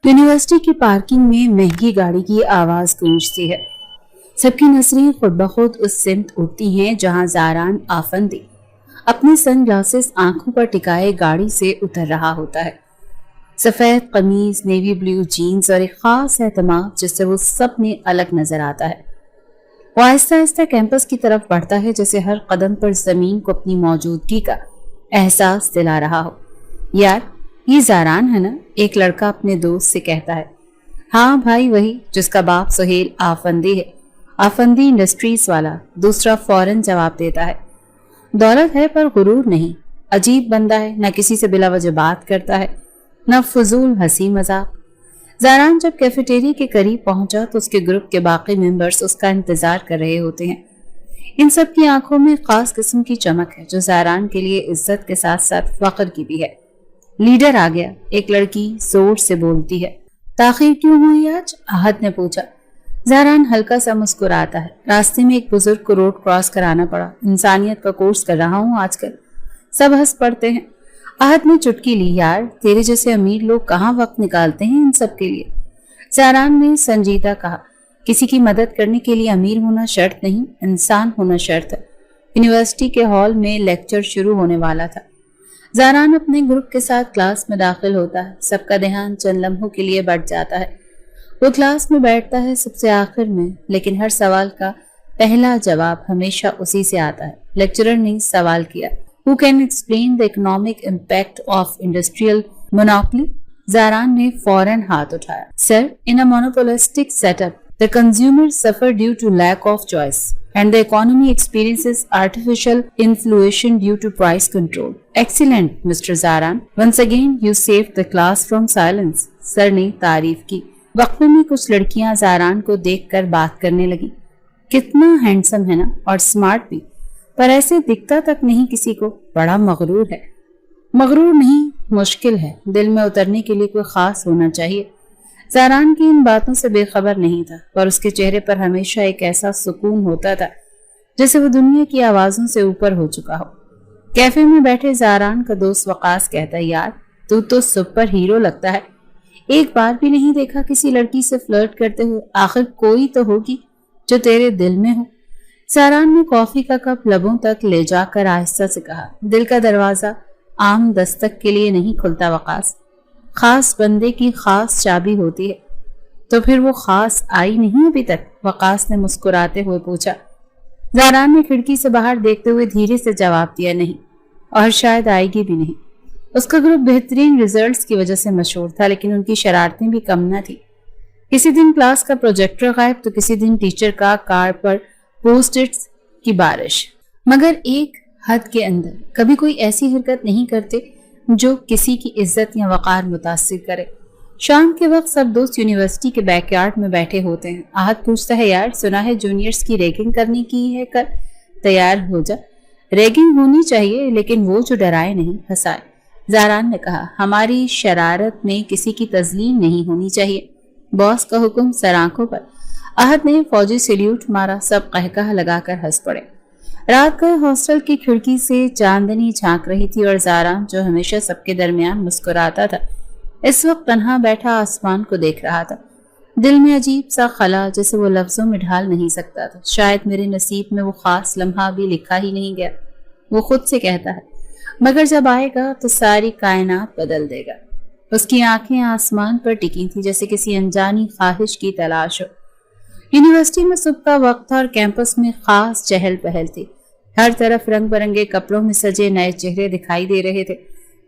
University کی parking میں مہنگی گاڑی کی آواز گونجتی ہے. سب کی نظریں خود بخود اس سمت اٹھتی ہیں جہاں زاران آفندی اپنے سن گلاسز آنکھوں پر ٹکائے گاڑی سے اتر رہا ہوتا ہے. سفید قمیض، نیوی بلیو جینز اور ایک خاص اہتمام جس سے وہ سب میں الگ نظر آتا ہے. وہ آہستہ آہستہ کیمپس کی طرف بڑھتا ہے، جیسے ہر قدم پر زمین کو اپنی موجودگی کا احساس دلا رہا ہو. یار یہ زاران ہے نا؟ ایک لڑکا اپنے دوست سے کہتا ہے. ہاں بھائی وہی جس کا باپ سہیل آفندی ہے، آفندی انڈسٹریز والا. دوسرا فوراً جواب دیتا ہے. دولت ہے پر غرور نہیں. عجیب بندہ ہے، نہ کسی سے بلا وجہ بات کرتا ہے نہ فضول ہنسی مذاق. زاران جب کیفیٹیریا کے قریب پہنچا تو اس کے گروپ کے باقی ممبرز اس کا انتظار کر رہے ہوتے ہیں. ان سب کی آنکھوں میں خاص قسم کی چمک ہے جو زاران کے لیے عزت کے ساتھ ساتھ فخر کی بھی ہے. لیڈر آ گیا، ایک لڑکی زور سے بولتی ہے. تاخیر کیوں ہوئی آج؟ احد نے پوچھا. زاران ہلکا سا مسکراتا ہے. راستے میں ایک بزرگ کو روڈ کراس کرانا پڑا. انسانیت کا کورس کر رہا ہوں آج کل. سب ہنس پڑتے ہیں. احد نے چٹکی لی. یار تیرے جیسے امیر لوگ کہاں وقت نکالتے ہیں ان سب کے لیے؟ زاران نے سنجیدہ کہا. کسی کی مدد کرنے کے لیے امیر ہونا شرط نہیں، انسان ہونا شرط ہے. یونیورسٹی کے ہال میں لیکچر شروع ہونے والا تھا. زاران اپنے گروپ کے ساتھ کلاس میں داخل ہوتا ہے. سب کا دھیان چند لمحوں کے لیے بڑھ جاتا ہے. وہ کلاس میں بیٹھتا ہے سب سے آخر میں، لیکن ہر سوال کا پہلا جواب ہمیشہ اسی سے آتا ہے. لیکچرر نے سوال کیا. Who can explain the economic impact of industrial monopoly? زاران نے فوراً ہاتھ اٹھایا. Sir, in a monopolistic setup, the consumers suffer due to lack of choice, and the economy experiences artificial inflation due to price control. Excellent, Mr. Zaran. Once again, you saved the class from silence. سر نے تعریف کی. وقفے میں کچھ لڑکیاں زاران کو دیکھ کر بات کرنے لگی. کتنا ہینڈسم ہے نا، اور اسمارٹ بھی، پر ایسے دکھتا تک نہیں کسی کو. بڑا مغرور ہے. مغرور نہیں، مشکل ہے. دل میں اترنے کے لیے کوئی خاص ہونا چاہیے. زاران کی ان باتوں سے بے خبر نہیں تھا، پر اس کے چہرے پر ہمیشہ ایک ایسا سکون ہوتا تھا جیسے وہ دنیا کی آوازوں سے اوپر ہو چکا ہو. کیفے میں بیٹھے زاران کا دوست وقاص کہتا ہے. یار تو سپر ہیرو لگتا ہے. ایک بار بھی نہیں دیکھا کسی لڑکی سے فلرٹ کرتے ہوئے. آخر کوئی تو ہوگی جو تیرے دل میں ہو. زاران نے کافی کا کپ لبوں تک لے جا کر آہستہ سے کہا. دل کا دروازہ عام دستک کے لیے نہیں کھلتا وقاص، خاص بندے کی خاص چابی ہوتی ہے. تو پھر وہ خاص آئی نہیں ابھی تک؟ وقاص نے مسکراتے ہوئے پوچھا. زاران نے کھڑکی سے باہر دیکھتے ہوئے دھیرے سے جواب دیا. نہیں، اور شاید آئے گی بھی نہیں. اس کا گروپ بہترین ریزلٹس کی وجہ سے مشہور تھا، لیکن ان کی شرارتیں بھی کم نہ تھی. کسی دن کلاس کا پروجیکٹر غائب تو کسی دن ٹیچر کا کار پر پوسٹ اٹس کی بارش. مگر ایک حد کے اندر کبھی کوئی ایسی حرکت نہیں کرتے جو کسی کی عزت یا وقار متاثر کرے. شام کے وقت سب دوست یونیورسٹی کے بیک یارڈ میں بیٹھے ہوتے ہیں. احد پوچھتا ہے. یار سنا ہے جونیئرز کی ریگنگ کرنے کی ہے کل، تیار ہو جا. ریگنگ ہونی چاہیے لیکن وہ جو ڈرائے نہیں، ہنسائے. زاران نے کہا. ہماری شرارت میں کسی کی تذلیل نہیں ہونی چاہیے. باس کا حکم سر آنکھوں پر. احد نے فوجی سیلیوٹ مارا. سب قہقہ لگا کر ہنس پڑے. رات کو ہاسٹل کی کھڑکی سے چاندنی جھانک رہی تھی اور زاران جو ہمیشہ سب کے درمیان مسکراتا تھا اس وقت تنہا بیٹھا آسمان کو دیکھ رہا تھا. دل میں عجیب سا خلا جسے وہ لفظوں میں ڈھال نہیں سکتا تھا. شاید میرے نصیب میں وہ خاص لمحہ بھی لکھا ہی نہیں گیا، وہ خود سے کہتا ہے. مگر جب آئے گا تو ساری کائنات بدل دے گا. اس کی آنکھیں آسمان پر ٹکی تھی جیسے کسی انجانی خواہش کی تلاش ہو. یونیورسٹی میں صبح کا وقت تھا اور کیمپس میں خاص چہل پہل تھی. ہر طرف رنگ برنگے کپڑوں میں سجے نئے چہرے دکھائی دے رہے تھے.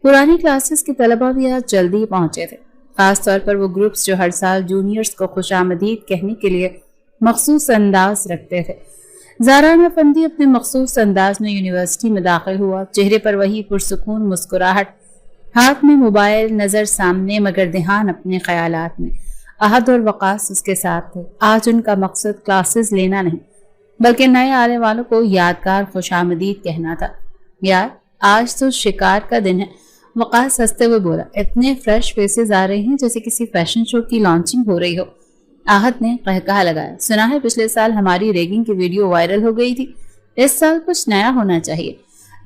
پرانی کلاسز کے طلبہ بھی آج جلدی پہنچے تھے، خاص طور پر وہ گروپس جو ہر سال جونیئرز کو خوش آمدید کہنے کے لیے مخصوص انداز رکھتے تھے. زاران افندی اپنے مخصوص انداز میں یونیورسٹی میں داخل ہوا. چہرے پر وہی پرسکون مسکراہٹ، ہاتھ میں موبائل، نظر سامنے مگر دھیان اپنے خیالات میں. احد اور وقاص اس کے ساتھ تھے. آج ان کا مقصد کلاسز لینا نہیں بلکہ نئے آنے والوں کو یادگار خوش آمدید کہنا تھا. یار آج تو شکار کا دن ہے، وقاص ہنستے ہوئے بولا. اتنے فریش فیسز آ رہے ہیں جیسے کسی فیشن شو کی لانچنگ ہو رہی ہو. احد نے قہقہ لگایا. سنا ہے پچھلے سال ہماری ریگنگ کی ویڈیو وائرل ہو گئی تھی، اس سال کچھ نیا ہونا چاہیے.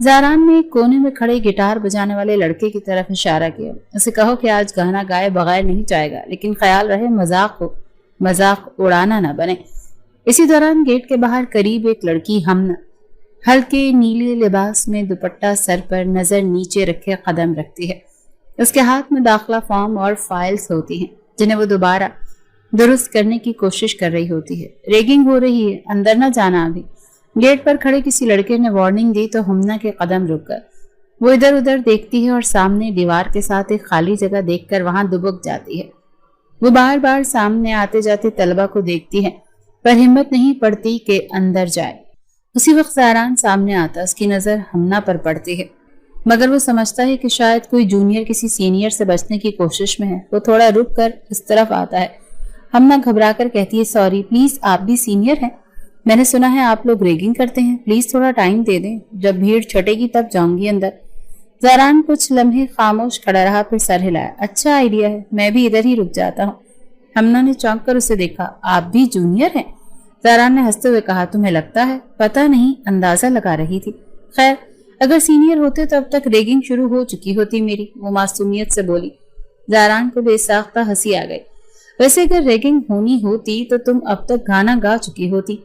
زاران نے ایک کونے میں کھڑے گٹار بجانے والے لڑکے کی طرف اشارہ کیا۔ اسے کہو کہ آج گانا گائے بغیر نہیں جائے گا، لیکن خیال رہے مذاق اڑانا نہ بنے۔ اسی دوران گیٹ کے باہر قریب ایک لڑکی ہمنا ہلکے نیلے لباس میں دوپٹہ سر پر نظر نیچے رکھے قدم رکھتی ہے۔ اس کے ہاتھ میں داخلہ فارم اور فائلز ہوتی ہیں جنہیں وہ دوبارہ درست کرنے کی کوشش کر رہی ہوتی ہے۔ ریگنگ ہو رہی ہے، اندر نہ جانا ابھی۔ گیٹ پر کھڑے کسی لڑکے نے وارننگ دی تو ہمنا کے قدم رک گئے۔ وہ ادھر ادھر دیکھتی ہے اور سامنے دیوار کے ساتھ ایک خالی جگہ دیکھ کر وہاں دبک جاتی ہے۔ وہ بار بار سامنے آتے جاتے طلبہ کو دیکھتی ہے پر ہمت نہیں پڑتی کہ اندر جائے۔ اسی وقت زاران سامنے آتا، اس کی نظر ہمنا پر پڑتی ہے، مگر وہ سمجھتا ہے کہ شاید کوئی جونیئر کسی سینئر سے بچنے کی کوشش میں ہے۔ وہ تھوڑا رک کر اس طرف آتا ہے۔ ہمنا گھبرا کر کہتی ہے، سوری، پلیز آپ بھی سینئر ہیں؟ میں نے سنا ہے آپ لوگ ریگنگ کرتے ہیں، پلیز تھوڑا ٹائم دے دیں، جب بھیڑ چھٹے گی تب جاؤں گی اندر۔ زاران کچھ لمحے خاموش کھڑا رہا، پھر سر ہلایا۔ اچھا آئیڈیا ہے، میں بھی ادھر ہی رک جاتا ہوں۔ ہمنا نے چونک کر اسے دیکھا۔ آپ بھی جونیئر ہیں؟ زاران نے ہنستے ہوئے کہا، تمہیں لگتا ہے؟ پتہ نہیں، اندازہ لگا رہی تھی۔ خیر، اگر سینئر ہوتے تو اب تک ریگنگ شروع ہو چکی ہوتی میری، وہ معصومیت سے بولی۔ زاران کو بے ساختہ ہنسی آ گئی۔ ویسے اگر ریگنگ ہونی ہوتی تو تم اب تک گانا گا چکی ہوتی،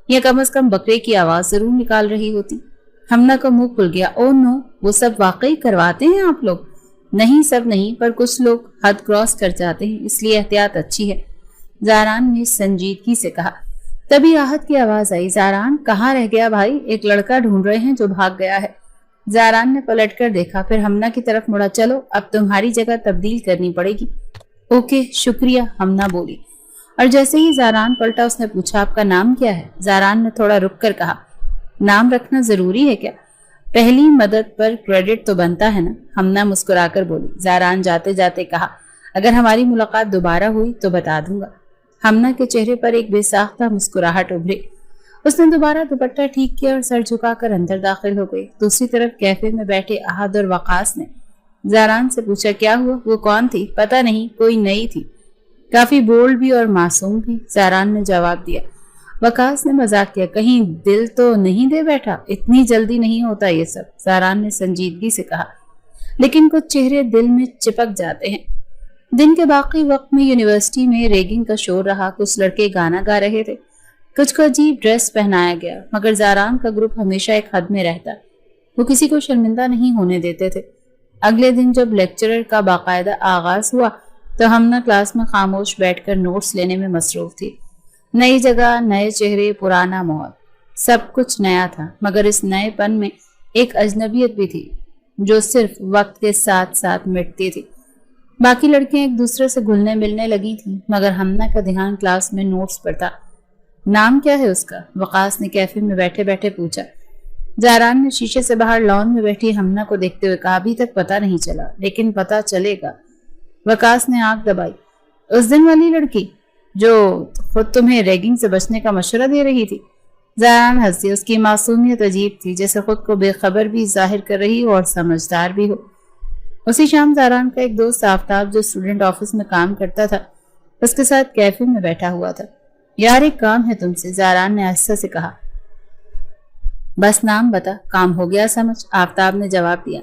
یا کم از کم بکرے کی آواز ضرور نکال رہی ہوتی۔ ہمنا کا منہ کھل گیا۔ او نو، وہ سب واقعی کرواتے ہیں آپ لوگ؟ نہیں، سب نہیں، پر کچھ لوگ حد کراس کر جاتے ہیں، اس لیے احتیاط اچھی ہے، زاران نے سنجیدگی سے کہا۔ تبھی آہت کی آواز آئی، زاران کہاں رہ گیا بھائی؟ ایک لڑکا ڈھونڈ رہے ہیں جو بھاگ گیا ہے۔ زاران نے پلٹ کر دیکھا، پھر ہمنا کی طرف مڑا۔ چلو اب تمہاری جگہ تبدیل کرنی پڑے گی۔ اوکے، شکریہ، ہمنا بولی، اور جیسے ہی زاران پلٹا اس نے پوچھا، آپ کا نام کیا ہے؟ زاران نے تھوڑا رک کر کہا، نام رکھنا ضروری ہے کیا؟ پہلی مدد پر کریڈٹ تو بنتا ہے نا، ہمنا مسکرا کر بولی۔ زاران جاتے جاتے کہا، اگر ہماری ملاقات دوبارہ ہوئی تو بتا دوں گا۔ ہمنا کے چہرے پر ایک بے ساختہ مسکراہٹ ابھری۔ اس نے دوبارہ دوپٹہ ٹھیک کیا اور سر جھکا کر اندر داخل ہو گئی۔ دوسری طرف کیفے میں بیٹھے احد اور وقاص نے زاران سے پوچھا، کیا ہوا؟ وہ کون تھی؟ پتہ نہیں، کوئی نئی تھی، کافی بولڈ بھی اور معصوم بھی، زاران نے جواب دیا۔ وقاص نے مذاق کیا، کہیں دل تو نہیں دے بیٹھا؟ اتنی جلدی نہیں ہوتا یہ سب، زاران نے سنجیدگی سے کہا، لیکن کچھ چہرے دل میں چپک جاتے ہیں۔ دن کے باقی وقت میں یونیورسٹی میں ریگنگ کا شور رہا، کچھ لڑکے گانا گا رہے تھے، کچھ کو عجیب ڈریس پہنایا گیا، مگر زاران کا گروپ ہمیشہ ایک حد میں رہتا، وہ کسی کو شرمندہ نہیں ہونے دیتے تھے۔ اگلے دن جب لیکچرر کا باقاعدہ آغاز ہوا تو ہمنا کلاس میں خاموش بیٹھ کر نوٹس لینے میں مصروف تھی۔ نئی جگہ، نئے چہرے، پرانا ماحول، سب کچھ نیا تھا، مگر اس نئے پن میں ایک اجنبیت بھی تھی جو صرف وقت کے ساتھ ساتھ مٹتی تھی۔ باقی لڑکیاں ایک دوسرے سے گھلنے ملنے لگی تھیں، مگر ہمنا کا دھیان کلاس میں نوٹس پر تھا۔ نام کیا ہے اس کا؟ وقاص نے کیفے میں بیٹھے بیٹھے پوچھا۔ زاران نے شیشے سے باہر لان میں بیٹھی ہمنا کو دیکھتے ہوئے کہا، ابھی تک پتہ نہیں چلا، لیکن پتہ چلے گا۔ وقاص نے آنکھ دبائی۔ اس دن والی لڑکی جو خود تمہیں ریگنگ سے بچنے کا مشورہ دے رہی تھی؟ زاران ہنسی، اس کی معصومیت عجیب تھی، جیسے خود کو بے خبر بھی ظاہر کر رہی ہو اور سمجھدار بھی ہو۔ اسی شام زاران کا ایک دوست آفتاب، جو اسٹوڈنٹ آفس میں کام کرتا تھا، اس کے ساتھ کیفے میں بیٹھا ہوا تھا۔ یار ایک کام ہے تم سے، زاران نے آہستہ سے کہا۔ بس نام بتا، کام ہو گیا سمجھ، آفتاب نے جواب دیا۔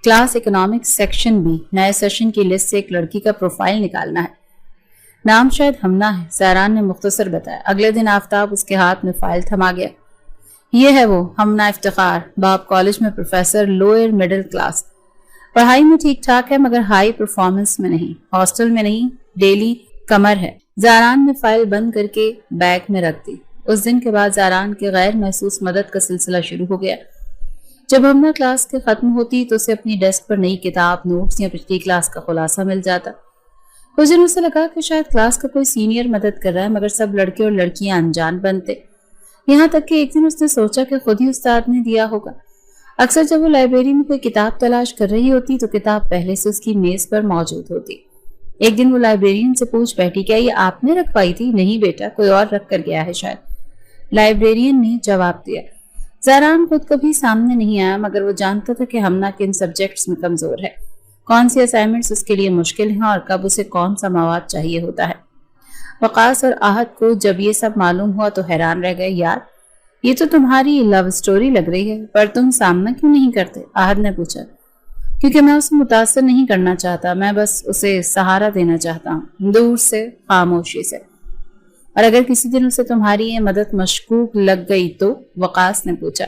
کلاس اکنامکس سیکشن بھی، نئے سیشن کی لسٹ سے ایک لڑکی کا پروفائل نکالنا ہے۔ نام شاید ہمنا ہے، زاران نے مختصر بتایا۔ اگلے دن آفتاب اس کے ہاتھ میں فائل تھما گیا۔ یہ ہے وہ ہمنا افتخار، باپ کالج میں پروفیسر، لوئر مڈل کلاس، پڑھائی میں ٹھیک ٹھاک ہے مگر ہائی پرفارمنس میں نہیں، ہاسٹل میں نہیں، ڈیلی کمر ہے۔ زاران نے فائل بند کر کے بیگ میں رکھ دی۔ اس دن کے بعد زاران کے غیر محسوس مدد کا سلسلہ شروع ہو گیا۔ جب ہمنا کلاس کے ختم ہوتی تو اسے اپنی ڈیسک پر نئی کتاب، نوٹس یا پچھلی کلاس کا خلاصہ مل جاتا۔ کچھ دن اسے لگا کہ شاید کلاس کا کوئی سینئر مدد کر رہا ہے، مگر سب لڑکے اور لڑکیاں انجان بنتے، یہاں تک کہ ایک دن اس نے سوچا کہ خود ہی استاد نے دیا ہوگا۔ اکثر جب وہ لائبریری میں کوئی کتاب تلاش کر رہی ہوتی تو کتاب پہلے سے اس کی میز پر موجود ہوتی۔ ایک دن وہ لائبریرین سے پوچھ بیٹھی، کیا یہ آپ نے رکھوائی تھی؟ نہیں بیٹا، کوئی اور رکھ کر گیا ہے شاید، لائبریرین نے جواب دیا۔ زاران خود کبھی سامنے نہیں آیا، مگر وہ جانتا تھا کہ ہمنا کن سبجیکٹس میں کمزور ہے، کون سی اسائنمنٹس اس کے لیے مشکل ہیں اور کب اسے کون سا مواد چاہیے ہوتا ہے۔ وقاص اور آہت کو جب یہ سب معلوم ہوا تو حیران رہ گئے، یار یہ تو تمہاری لو سٹوری لگ رہی ہے، پر تم سامنا کیوں نہیں کرتے؟ احد نے پوچھا۔ کیونکہ میں اسے متاثر نہیں کرنا چاہتا، میں بس اسے سہارا دینا چاہتا ہوں، دور سے، خاموشی سے۔ اور اگر کسی دن اسے تمہاری یہ مدد مشکوک لگ گئی تو؟ وقاص نے پوچھا۔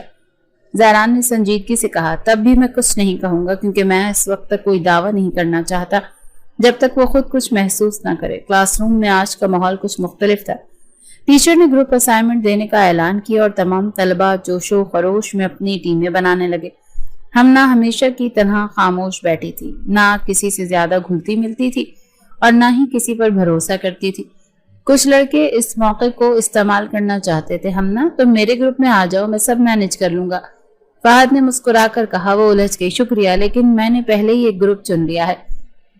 زہران نے سنجیدگی سے کہا، تب بھی میں کچھ نہیں کہوں گا، کیونکہ میں اس وقت تک کوئی دعویٰ نہیں کرنا چاہتا جب تک وہ خود کچھ محسوس نہ کرے۔ کلاس روم میں آج کا ماحول کچھ مختلف تھا۔ ٹیچر نے گروپ اسائنمنٹ دینے کا اعلان کیا اور تمام طلبہ جوش و خروش میں اپنی ٹیمیں بنانے لگے۔ ہمنا ہمیشہ کی طرح خاموش بیٹھی تھی، نہ کسی سے زیادہ گھلتی ملتی تھی اور نہ ہی کسی پر بھروسہ کرتی تھی۔ کچھ لڑکے اس موقع کو استعمال کرنا چاہتے تھے۔ ہمنا، تم میرے گروپ میں آ جاؤ، میں سب مینج کر لوں گا، فہد نے مسکرا کر کہا۔ وہ الجھ گئی، شکریہ، لیکن میں نے پہلے ہی ایک گروپ چن لیا ہے۔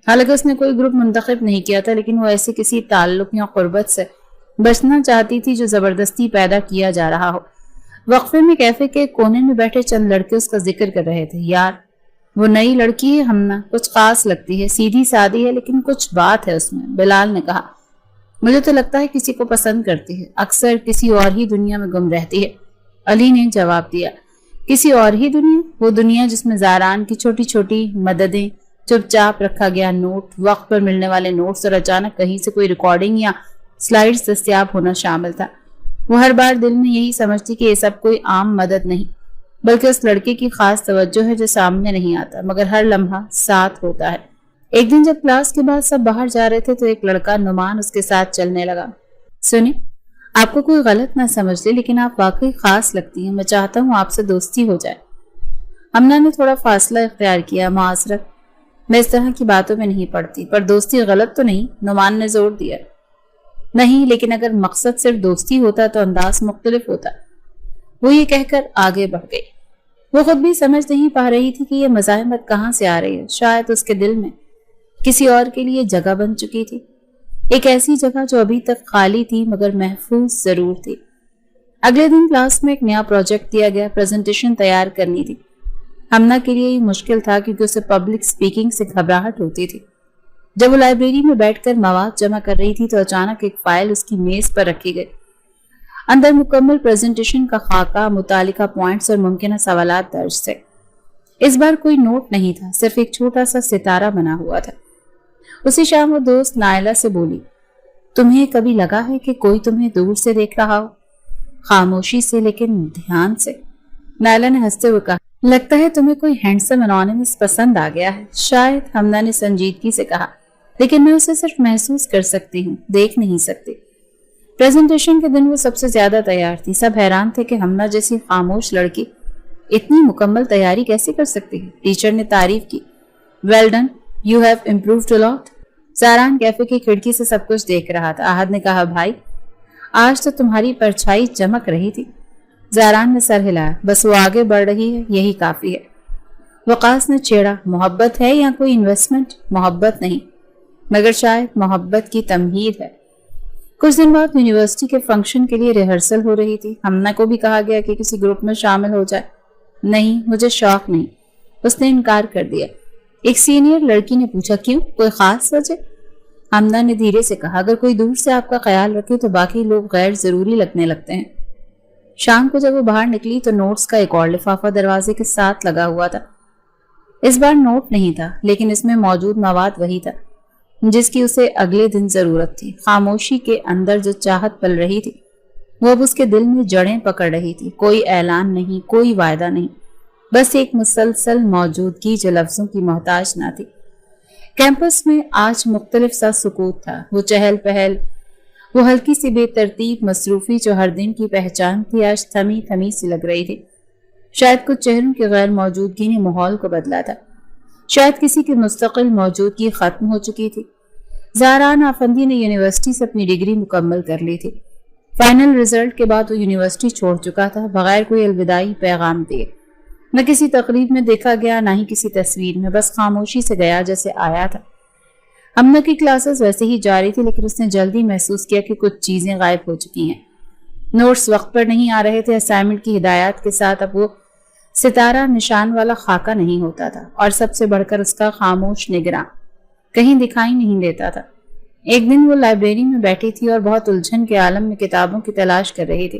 حالانکہ اس نے کوئی گروپ منتخب نہیں کیا تھا، لیکن وہ ایسے کسی تعلق یا قربت سے بچنا چاہتی تھی جو زبردستی پیدا کیا جا رہا ہو۔ وقفے میں کیفے کے کونے میں بیٹھے چند لڑکے اس کا ذکر کر رہے تھے۔ یار، وہ نئی لڑکی ہے ہمنا، کچھ خاص لگتی ہے، سیدھی سادی ہے لیکن کچھ بات ہے اس میں، بلال نے کہا۔ مجھے تو لگتا ہے کسی کو پسند کرتی ہے، اکثر کسی اور ہی دنیا میں گم رہتی ہے، علی نے جواب دیا۔ کسی اور ہی دنیا؟ وہ دنیا جس میں زہران کی چھوٹی چھوٹی مددیں، چپ چاپ رکھا گیا نوٹ، وقت پر ملنے والے نوٹس اور اچانک کہیں سے کوئی ریکارڈنگ یا سلائیڈز دستیاب ہونا شامل تھا۔ وہ ہر بار دل میں یہی سمجھتی کہ یہ سب کوئی عام مدد نہیں، بلکہ اس لڑکے کی خاص توجہ ہے جو سامنے نہیں آتا مگر ہر لمحہ ساتھ ہوتا ہے۔ ایک دن جب کلاس کے بعد سب باہر جا رہے تھے تو ایک لڑکا نعمان اس کے ساتھ چلنے لگا۔ سنیں، آپ کو کوئی غلط نہ سمجھ لے، لیکن آپ واقعی خاص لگتی ہیں، میں چاہتا ہوں آپ سے دوستی ہو جائے۔ ہمنا نے تھوڑا فاصلہ اختیار کیا۔ معذرت، میں اس طرح کی باتوں میں نہیں پڑتی، پر دوستی غلط تو نہیں؟ نعمان نے زور دیا۔ نہیں، لیکن اگر مقصد صرف دوستی ہوتا تو انداز مختلف ہوتا۔ وہ یہ کہہ کر آگے بڑھ گئی۔ وہ خود بھی سمجھ نہیں پا رہی تھی کہ یہ مزاحمت کہاں سے آ رہی ہے۔ شاید اس کے دل میں کسی اور کے لیے جگہ بن چکی تھی، ایک ایسی جگہ جو ابھی تک خالی تھی مگر محفوظ ضرور تھی۔ اگلے دن کلاس میں ایک نیا پروجیکٹ دیا گیا، پریزنٹیشن تیار کرنی تھی۔ ہمنا کے لیے یہ مشکل تھا کیونکہ اسے پبلک سپیکنگ سے گھبراہٹ ہوتی تھی۔ جب وہ لائبریری میں بیٹھ کر مواد جمع کر رہی تھی تو اچانک ایک فائل اس کی میز پر رکھی گئی۔ اندر مکمل پریزنٹیشن کا خاکہ، متعلقہ پوائنٹس اور ممکنہ سوالات درج تھے۔ اس بار کوئی نوٹ نہیں تھا، صرف ایک چھوٹا سا ستارہ بنا ہوا تھا۔ اسی شام وہ دوست نائلہ سے بولی، تمہیں کبھی لگا ہے کہ کوئی تمہیں دور سے دیکھ رہا ہو؟ خاموشی سے لیکن دھیان سے۔ نائلہ نے ہنستے ہوئے کہا، لگتا ہے تمہیں کوئی ہینڈسم انونیمس پسند آ گیا ہے۔ شاید، ہمنا نے سنجیدگی سے کہا، لیکن میں اسے صرف محسوس کر سکتی ہوں، دیکھ نہیں سکتی۔ پریزنٹیشن کے دن وہ سب سے زیادہ تیار تھی۔ سب حیران تھے کہ ہمنا جیسی خاموش لڑکی اتنی مکمل تیاری کیسے کر سکتی ہے۔ ٹیچر نے تعریف کی، well done, you have improved a lot. Zahran cafe کی کھڑکی سے سب کچھ دیکھ رہا تھا۔ احد نے کہا، بھائی، آج تو تمہاری پرچھائی چمک رہی تھی۔ زہران نے سر ہلایا، بس وہ آگے بڑھ رہی ہے، یہی کافی ہے۔ وقاص نے چھیڑا، محبت ہے یا کوئی انویسٹمنٹ؟ محبت نہیں، مگر شاید محبت کی تمہید ہے۔ کچھ دن بعد یونیورسٹی کے فنکشن کے لیے ریہرسل ہو رہی تھی۔ ہمنا کو بھی کہا گیا کہ کسی گروپ میں شامل ہو جائے۔ نہیں، مجھے شوق نہیں، اس نے انکار کر دیا۔ ایک سینئر لڑکی نے پوچھا، کیوں، کوئی خاص وجہ؟ ہمنا نے دھیرے سے کہا، اگر کوئی دور سے آپ کا خیال رکھے تو باقی لوگ غیر ضروری لگنے لگتے ہیں۔ شام کو جب وہ باہر نکلی تو نوٹس کا ایک اور لفافہ دروازے کے ساتھ لگا ہوا تھا۔ اس بار نوٹ نہیں تھا، لیکن اس میں موجود مواد وہی تھا جس کی اسے اگلے دن ضرورت تھی۔ خاموشی کے اندر جو چاہت پل رہی تھی وہ اب اس کے دل میں جڑیں پکڑ رہی تھی۔ کوئی اعلان نہیں، کوئی وعدہ نہیں، بس ایک مسلسل موجودگی جو لفظوں کی محتاج نہ تھی۔ کیمپس میں آج مختلف سا سکوت تھا۔ وہ چہل پہل، وہ ہلکی سی بے ترتیب مصروفی جو ہر دن کی پہچان تھی، آج تھمی تھمی سی لگ رہی تھی۔ شاید کچھ چہروں کی غیر موجودگی نے ماحول کو بدلا تھا، شاید کسی کی مستقل موجودگی ختم ہو چکی تھی۔ زہران آفندی نے یونیورسٹی سے اپنی ڈگری مکمل کر لی تھی۔ فائنل رزلٹ کے بعد وہ یونیورسٹی چھوڑ چکا تھا، بغیر کوئی الوداعی پیغام دیے۔ نہ کسی تقریب میں دیکھا گیا، نہ ہی کسی تصویر میں، بس خاموشی سے گیا جیسے آیا تھا۔ ہمنا کی کلاسز ویسے ہی جاری تھی، لیکن اس نے جلدی محسوس کیا کہ کچھ چیزیں غائب ہو چکی ہیں۔ نوٹس وقت پر نہیں آ رہے تھے، اسائنمنٹ کی ہدایات کے ساتھ اب وہ ستارہ نشان والا خاکہ نہیں ہوتا تھا، اور سب سے بڑھ کر اس کا خاموش نگراں کہیں دکھائی نہیں دیتا تھا۔ ایک دن وہ لائبریری میں بیٹھی تھی اور بہت الجھن کے عالم میں کتابوں کی تلاش کر رہی تھی۔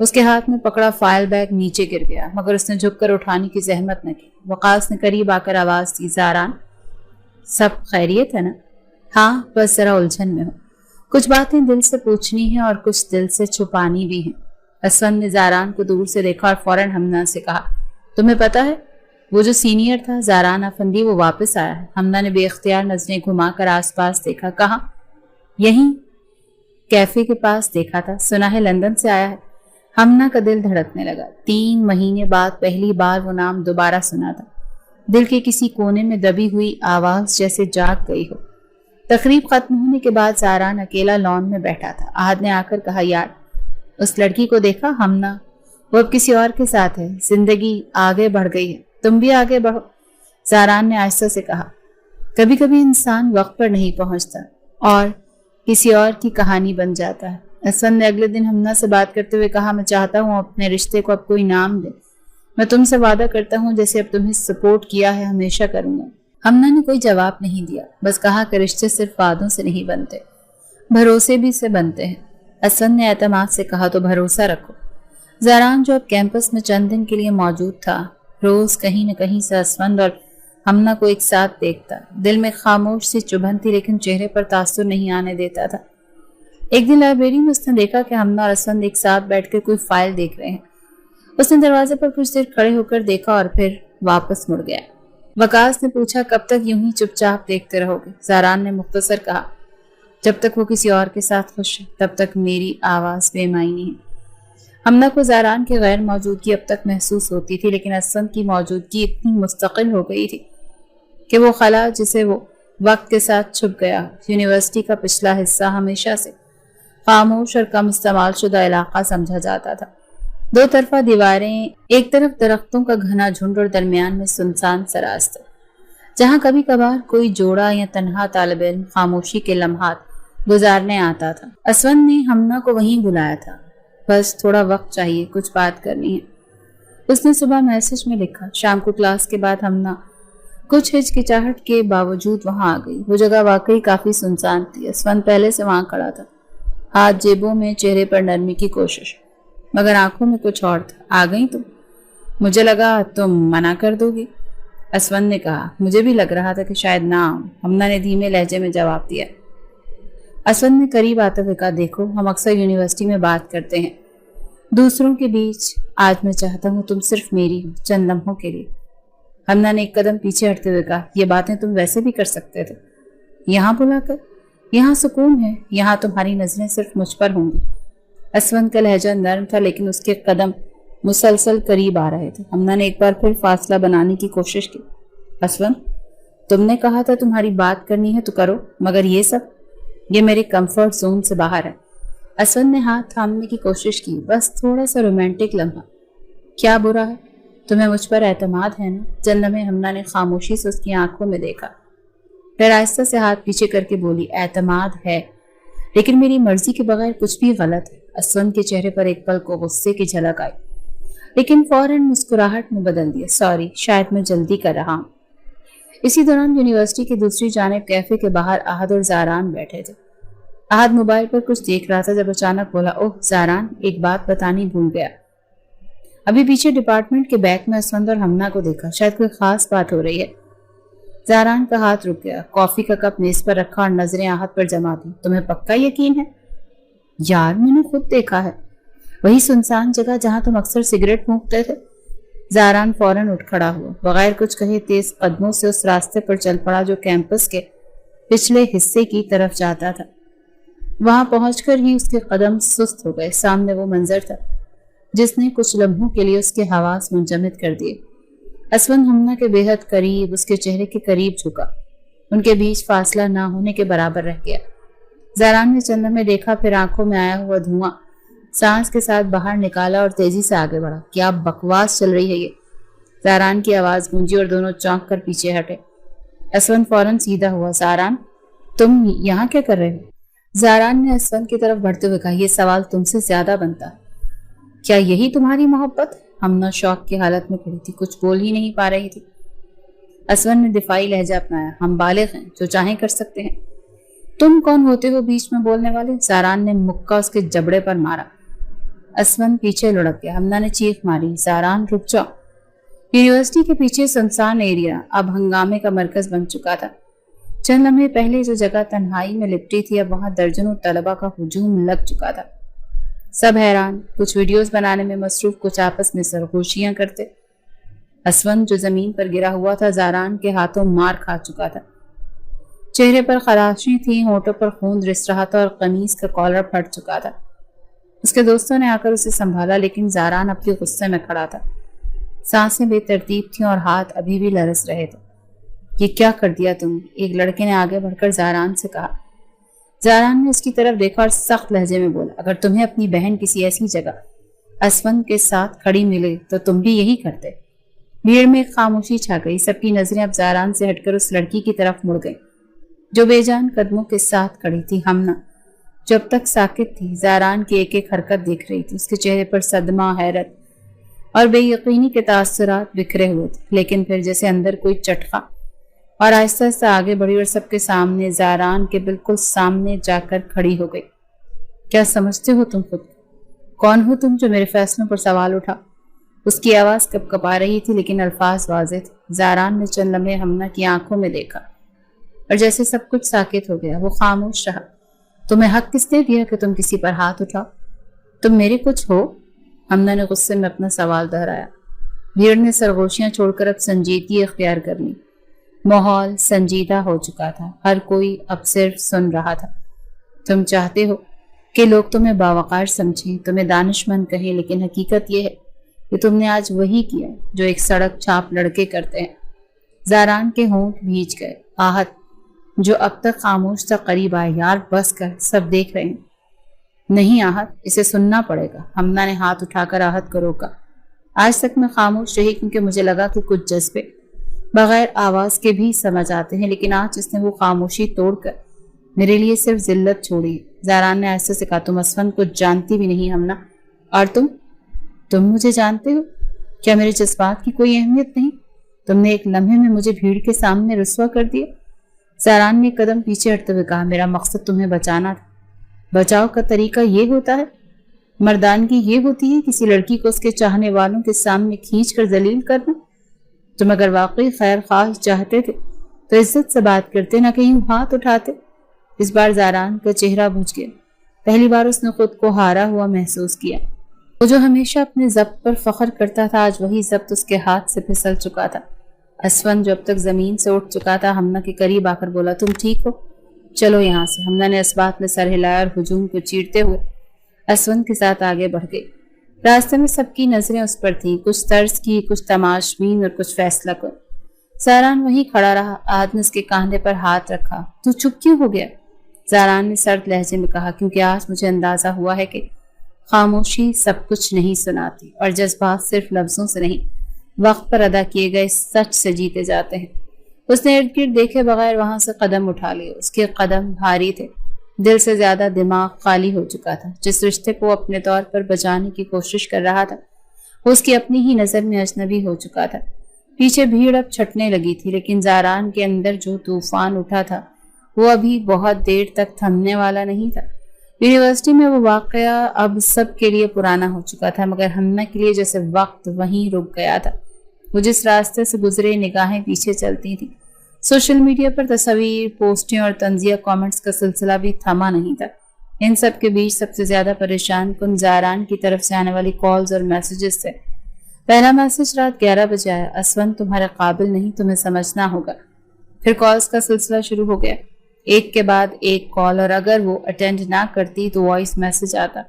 اس کے ہاتھ میں پکڑا فائل بیگ نیچے گر گیا، مگر اس نے جھک کر اٹھانے کی زحمت نہ کی۔ وقاص نے قریب آ کر آواز دی، زاران سب خیریت ہے نا؟ ہاں، بس ذرا الجھن میں ہوں، کچھ باتیں دل سے پوچھنی ہیں اور کچھ دل سے چھپانی بھی ہیں۔ اسفند نے زاران کو دور سے دیکھا اور فوراً حمنا سے کہا، تمہیں پتا ہے وہ جو سینئر تھا زاران افندی، وہ واپس آیا ہے۔ حمنا نے بے اختیار نظریں گھما کر آس پاس دیکھا۔ کہاں؟ یہیں کیفے کے پاس دیکھا تھا، سنا ہے لندن سے آیا ہے۔ حمنا کا دل دھڑکنے لگا۔ 3 مہینے بعد پہلی بار وہ نام دوبارہ سنا تھا۔ دل کے کسی کونے میں دبی ہوئی آواز جیسے جاگ گئی ہو۔ تقریب ختم ہونے کے بعد زاران اکیلا لان میں بیٹھا تھا۔ احد نے آ کر کہا، یار اس لڑکی کو دیکھا؟ حمنا وہ اب کسی اور کے ساتھ ہے، زندگی آگے بڑھ گئی ہے، تم بھی آگے بڑھو، زاران نے آہستہ سے کہا۔ کبھی کبھی انسان وقت پر نہیں پہنچتا اور کسی اور کی کہانی بن جاتا ہے۔ اسفند نے اگلے دن حمنا سے بات کرتے ہوئے کہا، میں چاہتا ہوں اپنے رشتے کو اب کوئی نام دے، میں تم سے وعدہ کرتا ہوں جیسے اب تمہیں سپورٹ کیا ہے ہمیشہ کروں گا۔ حمنا نے کوئی جواب نہیں دیا، بس کہا کہ رشتے صرف وعدوں سے نہیں بنتے، بھروسے بھی سے بنتے ہیں۔ اسفند نے اعتماد سے کہا، تو بھروسہ رکھو۔ زاران جو اب کیمپس میں چند دن کے لیے موجود تھا، روز کہیں نہ کہیں سے اسفند اور حمنا کو ایک ساتھ دیکھتا، دل میں خاموش سی چبھن تھی لیکن چہرے پر تاثر نہیں آنے دیتا تھا۔ ایک دن لائبریری میں اس نے دیکھا کہ حمنا اور اسفند ایک ساتھ بیٹھ کر کوئی فائل دیکھ رہے ہیں۔ اس نے دروازے پر کچھ دیر کھڑے ہو کر دیکھا اور پھر واپس مڑ گیا۔ وقاص نے پوچھا، کب تک یوں ہی چپ چاپ دیکھتے رہو گے؟ زاران نے مختصر کہا، جب تک وہ کسی اور کے ساتھ خوش ہے تب تک میری آواز بے معنی ہے۔ حمنا کو زاران کی غیر موجودگی اب تک محسوس ہوتی تھی، لیکن اسفند کی موجودگی اتنی مستقل ہو گئی تھی کہ وہ خلا جسے وہ وقت کے ساتھ چھپ گیا۔ یونیورسٹی کا پچھلا حصہ ہمیشہ سے خاموش اور کم استعمال شدہ علاقہ سمجھا جاتا تھا۔ 2 طرفہ دیواریں، ایک طرف درختوں کا گھنا جھنڈ اور درمیان میں سنسان سا راستہ، جہاں کبھی کبھار کوئی جوڑا یا تنہا طالب علم خاموشی کے لمحات گزارنے آتا تھا۔ اسفند نے حمنا کو وہیں بلایا تھا، بس تھوڑا وقت چاہیے، کچھ بات کرنی ہے۔ اس نے صبح میسج میں لکھا۔ شام کو کلاس کے بعد حمنا کچھ ہچکچاہٹ کے باوجود وہاں آ گئی۔ وہ جگہ واقعی کافی سنسان تھی۔ اسفند پہلے سے وہاں کھڑا تھا، ہاتھ جیبوں میں، چہرے پر نرمی کی کوشش، مگر آنکھوں میں کچھ اور تھا۔ آ گئی تم؟ مجھے لگا تم منع کر دو گی، اسفند نے کہا۔ مجھے بھی لگ رہا تھا کہ شاید نہ آؤں، حمنا نے دھیمے لہجے میں جواب دیا۔ اسفند نے قریب آتے ہوئے کہا، دیکھو ہم اکثر یونیورسٹی میں بات کرتے ہیں دوسروں کے بیچ، آج میں چاہتا ہوں تم صرف میری ہو، چند لمحوں کے لیے۔ حمنا نے ایک قدم پیچھے ہٹتے ہوئے کہا، یہ باتیں تم ویسے بھی کر سکتے تھے، یہاں بلا کر؟ یہاں سکون ہے، یہاں تمہاری نظریں صرف مجھ پر ہوں گی۔ اسفند کا لہجہ نرم تھا لیکن اس کے قدم مسلسل قریب آ رہے تھے۔ حمنا نے ایک بار پھر فاصلہ بنانے کی کوشش کی۔ اسفند، تم نے کہا تھا تمہاری بات کرنی ہے تو کرو، مگر یہ سب، یہ میرے کمفرٹ زون سے باہر ہے۔ اسفند نے ہاتھ تھامنے کی کوشش کی، بس تھوڑا سا رومانٹک لمحہ۔ کیا برا ہے؟ تمہیں مجھ پر اعتماد ہے نا؟ چند لمحے حمنا نے خاموشی سے اس کی آنکھوں میں دیکھا، پھر آہستہ سے ہاتھ پیچھے کر کے بولی، اعتماد ہے، لیکن میری مرضی کے بغیر کچھ بھی غلط ہے۔ اسفند کے چہرے پر ایک پل کو غصے کی جھلک آئی، لیکن فوراً مسکراہٹ میں بدل دیا، سوری، شاید میں جلدی کر رہا ہوں۔ اسی دوران یونیورسٹی کی دوسری جانب کیفے کے باہر احد اور زاران بیٹھے تھے۔ احد موبائل پر کچھ دیکھ رہا تھا جب اچانک بولا، اوہ زاران، ایک بات بتانی بھول گیا۔ ابھی پیچھے ڈپارٹمنٹ کے بیک میں اسفند اور حمنا کو دیکھا، شاید کوئی خاص بات ہو رہی ہے۔ زاران کا ہاتھ رک گیا، کافی کا کپ میز پر رکھا اور نظریں احد پر جما دی۔ تمہیں پکا یقین ہے؟ یار میں نے خود دیکھا ہے، وہی سنسان جگہ جہاں تم اکثر سگریٹ پھونکتے تھے۔ زاران فوراً اٹھ کھڑا ہوا، بغیر کچھ کہے تیز قدموں سے اس راستے پر چل پڑا جو کیمپس کے پچھلے حصے کی طرف جاتا تھا۔ وہاں پہنچ کر ہی اس کے قدم سست ہو گئے۔ سامنے وہ منظر تھا جس نے کچھ لمحوں کے لیے اس کے حواس منجمد کر دیے۔ اسفند حمنا کے بے حد قریب، اس کے چہرے کے قریب جھکا، ان کے بیچ فاصلہ نہ ہونے کے برابر رہ گیا۔ زاران نے چند لمحے دیکھا، پھر آنکھوں میں آیا ہوا دھواں سانس کے ساتھ باہر نکالا اور تیزی سے آگے بڑھا۔ کیا بکواس چل رہی ہے یہ؟ زاران کی آواز گونجی اور دونوں چونک کر پیچھے ہٹے۔ اسفند فوراً سیدھا ہوا۔ زاران، تم یہاں کیا کر رہے ہو؟ زاران نے اسفند کی طرف بڑھتے ہوئے کہا، یہ سوال تم سے زیادہ بنتا ہے۔ کیا یہی تمہاری محبت؟ حمنا شوق کی حالت میں کھڑی تھی، کچھ بول ہی نہیں پا رہی تھی۔ اسفند نے دفاعی لہجہ اپنایا، ہم بالغ ہیں، جو چاہیں کر سکتے ہیں، تم کون ہوتے ہو بیچ میں بولنے والے؟ زاران نے مکہ اس کے جبڑے پر مارا۔ اسون پیچھے لڑک گیا۔ ہمنا نے چیخ ماری، زاران رک جاؤ۔ یونیورسٹی کے پیچھے سنسان ایریا اب ہنگامے کا مرکز بن چکا تھا۔ چند لمحے پہلے جو جگہ تنہائی میں لپٹی تھی اب وہاں درجنوں طلباء کا ہجوم لگ چکا تھا۔ سب حیران، کچھ ویڈیوز بنانے میں مصروف، کچھ آپس میں سرگوشیاں کرتے۔ اسون جو زمین پر گرا ہوا تھا زاران کے ہاتھوں مار کھا چکا تھا۔ چہرے پر خراشیں تھیں، ہونٹوں پر خون رس رہا تھا اور قمیص کا کالر پھٹ چکا تھا۔ اس کے دوستوں نے آ کر اسے سنبھالا لیکن زاران اپنے غصے میں کھڑا تھا۔ سانسیں بے ترتیب تھیں اور ہاتھ ابھی بھی لرز رہے تھے۔ یہ کیا کر دیا تم؟ ایک لڑکے نے آگے بڑھ کر زاران سے کہا۔ زاران نے اس کی طرف دیکھا اور سخت لہجے میں بولا، اگر تمہیں اپنی بہن کسی ایسی جگہ اسون کے ساتھ کھڑی ملے تو تم بھی یہی کرتے۔ بھیڑ میں ایک خاموشی چھا گئی۔ سب کی نظریں اب زاران سے ہٹ کر اس لڑکی کی طرف مڑ گئیں جو بے جان قدموں کے ساتھ کھڑی تھی۔ ہمنا جو اب تک ساکت تھی زاران کی ایک ایک حرکت دیکھ رہی تھی۔ اس کے چہرے پر صدمہ، حیرت اور بے یقینی کے تاثرات بکھرے ہوئے تھے، لیکن پھر جیسے اندر کوئی چٹخا، اور آہستہ آہستہ آگے بڑھی اور سب کے سامنے، زاران کے بالکل سامنے جا کر کھڑی ہو گئی۔ کیا سمجھتے ہو تم خود؟ کون ہو تم جو میرے فیصلوں پر سوال اٹھا؟ اس کی آواز کپ کپا رہی تھی لیکن الفاظ واضح تھے۔ زاران نے چند لمحے ہمنا کی آنکھوں میں دیکھا اور جیسے سب کچھ ساکت ہو گیا۔ وہ خاموش رہا۔ تمہیں حق کس نے دیا کہ تم کسی پر ہاتھ اٹھاؤ؟ تم میرے کچھ ہو؟ ہمنا نے غصے میں اپنا سوال دہرایا۔ بھیڑ نے سرگوشیاں چھوڑ کر اب سنجیدگی اختیار کر لی۔ ماحول سنجیدہ ہو چکا تھا، ہر کوئی اب صرف سن رہا تھا۔ تم چاہتے ہو کہ لوگ تمہیں باوقار سمجھیں، تمہیں دانش مند کہیں، لیکن حقیقت یہ ہے کہ تم نے آج وہی کیا جو ایک سڑک چھاپ لڑکے کرتے ہیں۔ زاران کے ہونٹ بھیج گئے۔ آہت جو اب تک خاموش تھا قریب آئے۔ یار بس کر، سب دیکھ رہے ہیں۔ نہیں آہت، اسے سننا پڑے گا۔ ہمنا نے ہاتھ اٹھا کر آہت کو روکا۔ آج تک میں خاموش رہی کیونکہ مجھے لگا کہ کچھ جذبے بغیر آواز کے بھی سمجھ آتے ہیں، لیکن آج اس نے وہ خاموشی توڑ کر میرے لیے صرف ذلت چھوڑی۔ زاران نے ایسے سے کہا، تم اسون کو جانتی بھی نہیں ہمنا، اور تم مجھے جانتے ہو؟ کیا میرے جذبات کی کوئی اہمیت نہیں؟ تم نے ایک لمحے میں مجھے بھیڑ کے سامنے رسوا کر دیا۔ زاران نے ایک قدم پیچھے ہٹتے ہوئے کہا، میرا مقصد تمہیں بچانا تھا۔ بچاؤ کا طریقہ یہ ہوتا ہے؟ مردانگی یہ ہوتی ہے کسی لڑکی کو اس کے چاہنے والوں کے سامنے کھینچ کر ذلیل کرنا؟ تم اگر واقعی خیر خواہ چاہتے تھے تو عزت سے بات کرتے، نہ کہ یوں ہاتھ اٹھاتے۔ اس بار زاران کا چہرہ بجھ گیا۔ پہلی بار اس نے خود کو ہارا ہوا محسوس کیا۔ وہ جو ہمیشہ اپنے ضبط پر فخر کرتا تھا آج وہی ضبط اس کے ہاتھ سے پھسل چکا تھا۔ اسون جو اب تک زمین سے اٹھ چکا تھا ہمنا کے قریب آ کر بولا، تم ٹھیک ہو؟ چلو یہاں سے۔ ہمنا نے اس بات میں سر ہلایا اور ہجوم کو چیرتے ہوئے اسون کے ساتھ آگے بڑھ گئی۔ راستے میں سب کی نظریں اس پر تھیں، کچھ طرز کی، کچھ تماشبین اور کچھ فیصلہ کن۔ زاران وہیں کھڑا رہا۔ آہت نے اس کے کاندھے پر ہاتھ رکھا۔ تو چپ کیوں ہو گیا؟ زاران نے سرد لہجے میں کہا، کیونکہ آج مجھے اندازہ ہوا ہے کہ خاموشی سب کچھ نہیں سناتی، اور جذبات صرف لفظوں سے نہیں، وقت پر ادا کیے گئے سچ سے جیتے جاتے ہیں۔ اس نے ارد گرد دیکھے بغیر وہاں سے قدم اٹھا لیے۔ اس کے قدم بھاری تھے، دل سے زیادہ دماغ خالی ہو چکا تھا۔ جس رشتے کو اپنے طور پر بچانے کی کوشش کر رہا تھا وہ اس کی اپنی ہی نظر میں اجنبی ہو چکا تھا۔ پیچھے بھیڑ اب چھٹنے لگی تھی، لیکن زاران کے اندر جو طوفان اٹھا تھا وہ ابھی بہت دیر تک تھمنے والا نہیں تھا۔ یونیورسٹی میں وہ واقعہ اب سب کے لیے پرانا ہو چکا تھا، مگر ہمنا کے لیے جیسے وقت وہیں رک گیا تھا۔ وہ جس راستے سے گزرے نگاہیں پیچھے چلتی تھیں۔ سوشل میڈیا پر تصاویر، پوسٹیں اور طنزیہ کامنٹس کا سلسلہ بھی تھما نہیں تھا۔ ان سب کے بیچ سب سے زیادہ پریشان کن زاران کی طرف سے آنے والی کالز اور میسیجز تھے۔ پہلا میسج رات 11 بجے آیا، اسون تمہارے قابل نہیں، تمہیں سمجھنا ہوگا۔ پھر کالز کا سلسلہ شروع ہو گیا، ایک کے بعد ایک کال، اور اگر وہ اٹینڈ نہ کرتی تو وائس میسج آتا،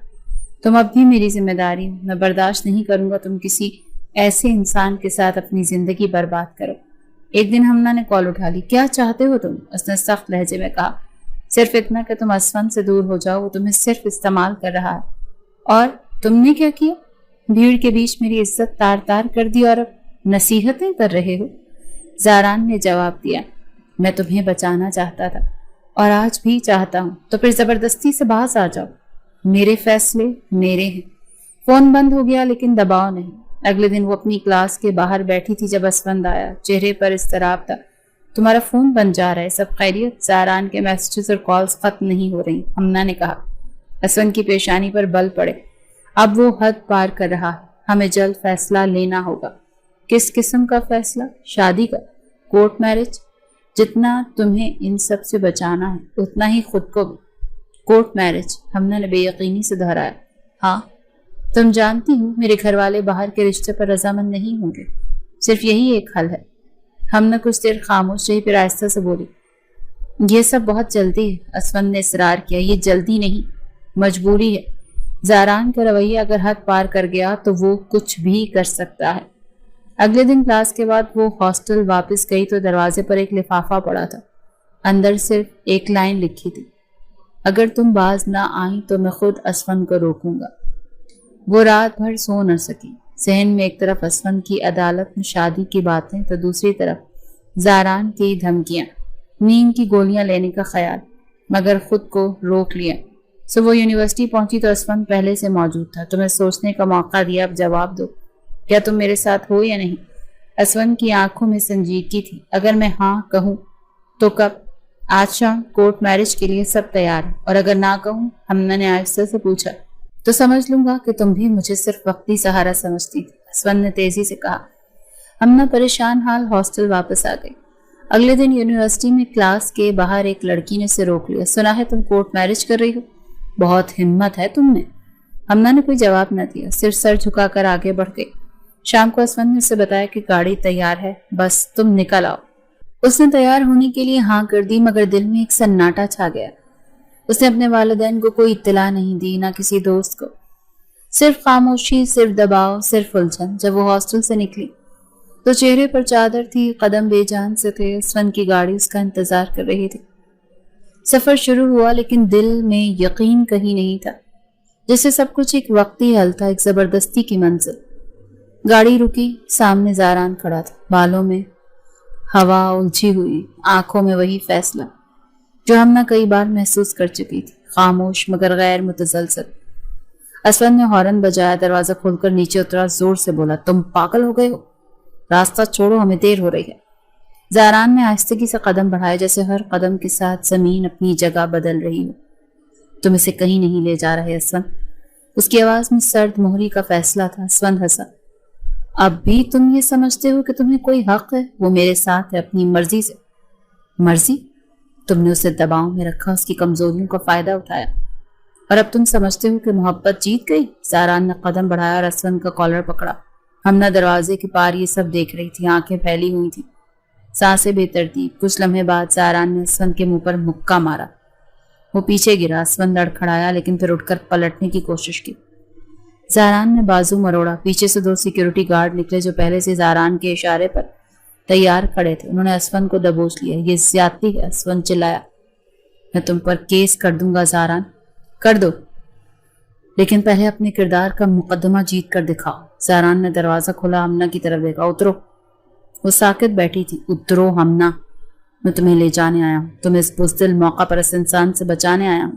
تم اب بھی میری ذمہ داری ہو، میں برداشت نہیں کروں گا تم کسی ایسے انسان کے ساتھ اپنی زندگی برباد کرو۔ ایک دن ہمنا نے کال اٹھا لی، کیا چاہتے ہو تم؟ اس نے سخت لہجے میں کہا، صرف اتنا کہ تم اسون سے دور ہو جاؤ، وہ تمہیں صرف استعمال کر رہا ہے۔ اور تم نے کیا کیا؟ بھیڑ کے بیچ میری عزت تار تار کر دی اور اب نصیحتیں کر رہے ہو؟ زاران نے جواب دیا، میں تمہیں بچانا چاہتا تھا اور آج بھی چاہتا ہوں، تو پھر زبردستی سے باز آ جاؤ۔ میرے فیصلے میرے ہیں۔ فون بند ہو گیا لیکن دباؤ نہیں۔ اگلے دن وہ اپنی کلاس کے باہر بیٹھی تھی جب اسون آیا، چہرے پر اضطراب تھا۔ تمہارا فون بند جا رہا ہے، سب خیریت؟ زاران کے میسیجز اور کالز ختم نہیں ہو رہی، ہمنا نے کہا۔ اسون کی پیشانی پر بل پڑے۔ اب وہ حد پار کر رہا ہے، ہمیں جلد فیصلہ لینا ہوگا۔ کس قسم کا فیصلہ؟ شادی کا، کورٹ میرج؟ جتنا تمہیں ان سب سے بچانا ہے اتنا ہی خود کو بھی۔ Court marriage? ہمنا نے بے یقینی سے دہرایا۔ ہاں، تم جانتی ہو میرے گھر والے باہر کے رشتے پر رضامند نہیں ہوں گے، صرف یہی ایک حل ہے۔ ہمنا کچھ دیر خاموش رہی، پھر آہستہ سے بولی، یہ سب بہت جلدی ہے۔ اسفند نے اصرار کیا، یہ جلدی نہیں، مجبوری ہے۔ زاران کا رویہ اگر حد پار کر گیا تو وہ کچھ بھی کر سکتا ہے۔ اگلے دن کلاس کے بعد وہ ہاسٹل واپس گئی تو دروازے پر ایک لفافہ پڑا تھا، اندر صرف ایک لائن لکھی تھی، اگر تم باز نہ آئیں تو میں خود اسفند کو روکوں گا۔ وہ رات بھر سو نہ سکی، ذہن میں ایک طرف اسفند کی عدالت میں شادی کی باتیں تو دوسری طرف زاران کی دھمکیاں، نیند کی گولیاں لینے کا خیال، مگر خود کو روک لیا۔ وہ یونیورسٹی پہنچی تو اسفند پہلے سے موجود تھا۔ تمہیں سوچنے کا موقع دیا، اب جواب دو، کیا تم میرے ساتھ ہو یا نہیں؟ اسفند کی آنکھوں میں سنجیدگی تھی۔ اگر میں ہاں کہوں تو کب؟ آج شام کورٹ میرج کے لیے سب تیار ہے، اور اگر نہ کہوں؟ ہمنا نے آہستہ سے پوچھا، تو سمجھ لوں گا کہ تم بھی مجھے صرف وقتی سہارا سمجھتی تھی، اسفند نے تیزی سے کہا۔ ہمنا پریشان حال ہاسٹل واپس آ گئی۔ اگلے دن یونیورسٹی میں کلاس کے باہر ایک لڑکی نے اسے روک لیا۔ سنا ہے تم کورٹ میرج کر رہی ہو؟ بہت ہمت ہے تم میں۔ ہمنا نے کوئی جواب نہ دیا، صرف سر جھکا کر آگے بڑھ گئی۔ شام کو اسفند نے اسے بتایا کہ گاڑی تیار ہے، بس تم نکل آؤ۔ اس نے تیار ہونے کے لیے ہاں کر دی، مگر دل میں ایک سناٹا چھا گیا۔ اس نے اپنے والدین کو کوئی اطلاع نہیں دی، نہ کسی دوست کو، صرف خاموشی، صرف دباؤ، صرف الجھن۔ جب وہ ہاسٹل سے نکلی تو چہرے پر چادر تھی، قدم بے جان سے تھے۔ اسفند کی گاڑی اس کا انتظار کر رہی تھی۔ سفر شروع ہوا، لیکن دل میں یقین کہیں نہیں تھا، جیسے سب کچھ ایک وقتی حل تھا، ایک زبردستی کی منزل۔ گاڑی رکی، سامنے زاران کھڑا تھا، بالوں میں ہوا الجھی ہوئی، آنکھوں میں وہی فیصلہ جو ہم نے کئی بار محسوس کر چکی تھی، خاموش مگر غیر متزلزل۔ اسفند نے ہارن بجایا، دروازہ کھول کر نیچے اترا، زور سے بولا، تم پاگل ہو گئے ہو؟ راستہ چھوڑو، ہمیں دیر ہو رہی ہے۔ زاران نے آہستگی سے قدم بڑھائے، جیسے ہر قدم کے ساتھ زمین اپنی جگہ بدل رہی ہو۔ تم اسے کہیں نہیں لے جا رہے اسفند۔ اس کی آواز میں سرد مہری کا فیصلہ تھا۔ اسفند ہنسا۔ اب بھی تم یہ سمجھتے ہو کہ تمہیں کوئی حق ہے؟ وہ میرے ساتھ ہے، اپنی مرضی سے۔ مرضی؟ تم نے اسے دباؤ میں رکھا، اس کی کمزوریوں کا فائدہ اٹھایا، اور اب تم سمجھتے ہو کہ محبت جیت گئی؟ زاران نے قدم بڑھایا اور اسفند کا کالر پکڑا۔ ہمنا دروازے کے پار یہ سب دیکھ رہی تھی، آنکھیں پھیلی ہوئی تھی، سانسیں بے ترتیب۔ کچھ لمحے بعد زاران نے اسفند کے منہ پر مکہ مارا۔ وہ پیچھے گرا، اسفند لڑکھڑایا، لیکن پھر اٹھ کر پلٹنے کی کوشش کی۔ زاران نے بازو مروڑا۔ پیچھے سے 2 سیکیورٹی گارڈ نکلے جو پہلے سے زاران کے اشارے پر تیار کھڑے تھے۔ انہوں نے اسفند کو دبوچ لیا۔ یہ زیادتی ہے، اسفند چلایا۔ میں تم پر کیس کر دوں گا زاران۔ کر دو، لیکن پہلے اپنے کردار کا مقدمہ جیت کر دکھاؤ۔ زاران نے دروازہ کھولا، ہمنا کی طرف دیکھا۔ اترو۔ وہ ساکت بیٹھی تھی۔ اترو ہمنا، میں تمہیں لے جانے آیا ہوں، تمہیں اس بزدل موقع پر اس انسان سے بچانے آیا ہوں۔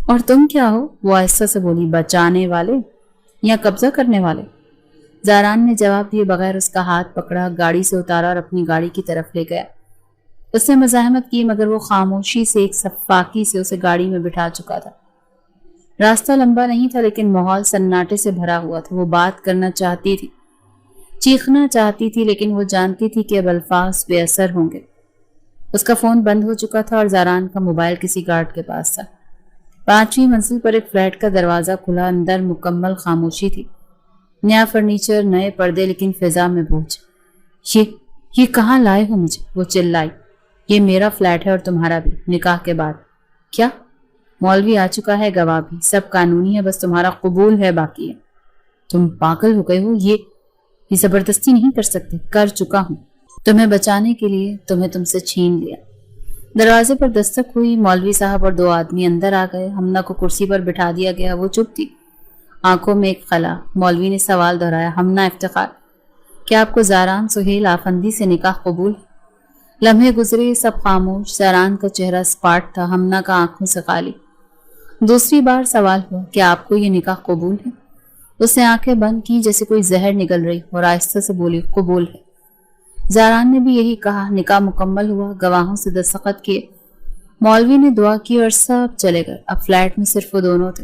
اور تم کیا ہو؟ وہ آہستہ سے بولی، بچانے والے یا قبضہ کرنے والے؟ زاران نے جواب دیے بغیر اس کا ہاتھ پکڑا، گاڑی سے اتارا اور اپنی گاڑی کی طرف لے گیا۔ اس نے مزاحمت کی، مگر وہ خاموشی سے، ایک سفاکی سے اسے گاڑی میں بٹھا چکا تھا۔ راستہ لمبا نہیں تھا، لیکن ماحول سناٹے سے بھرا ہوا تھا۔ وہ بات کرنا چاہتی تھی، چیخنا چاہتی تھی، لیکن وہ جانتی تھی کہ اب الفاظ بے اثر ہوں گے۔ اس کا فون بند ہو چکا تھا اور زاران کا موبائل کسی گارڈ کے پاس تھا۔ 5ویں منزل پر ایک فلیٹ کا دروازہ کھلا، اندر مکمل خاموشی تھی، نیا فرنیچر، نئے پردے، لیکن فضا میں بوجھ۔ یہ کہاں لائے ہو مجھے؟ وہ چلائی۔ یہ میرا فلیٹ ہے اور تمہارا بھی، نکاح کے بعد۔ کیا؟ مولوی آ چکا ہے، گواہ بھی، سب قانونی ہے، بس تمہارا قبول ہے باقی ہے۔ تم پاگل ہو گئے ہو؟ یہ زبردستی نہیں کر سکتے، کر چکا ہوں۔ تمہیں بچانے کے لیے تمہیں تم سے چھین لیا۔ دروازے پر دستک ہوئی، مولوی صاحب اور 2 آدمی اندر آ گئے۔ ہمنا کو کرسی پر بٹھا دیا گیا، وہ چپ تھی، آنکھوں میں ایک خلا۔ مولوی نے سوال دہرایا، ہمنا افتخار، کیا آپ کو زاران سہیل آفندی سے نکاح قبول ہے؟ لمحے گزرے، سب خاموش۔ زاران کا چہرہ سپاٹ تھا، ہمنا کا آنکھوں سے خالی۔ دوسری بار سوال ہوا، کیا آپ کو یہ نکاح قبول ہے؟ اس نے آنکھیں بند کی جیسے کوئی زہر نگل رہی، اور آہستہ سے بولی، قبول ہے۔ زاران نے بھی یہی کہا۔ نکاح مکمل ہوا، گواہوں سے دستخط کیے، مولوی نے دعا کی اور سب چلے گئے۔ اب فلیٹ میں صرف وہ دونوں تھے۔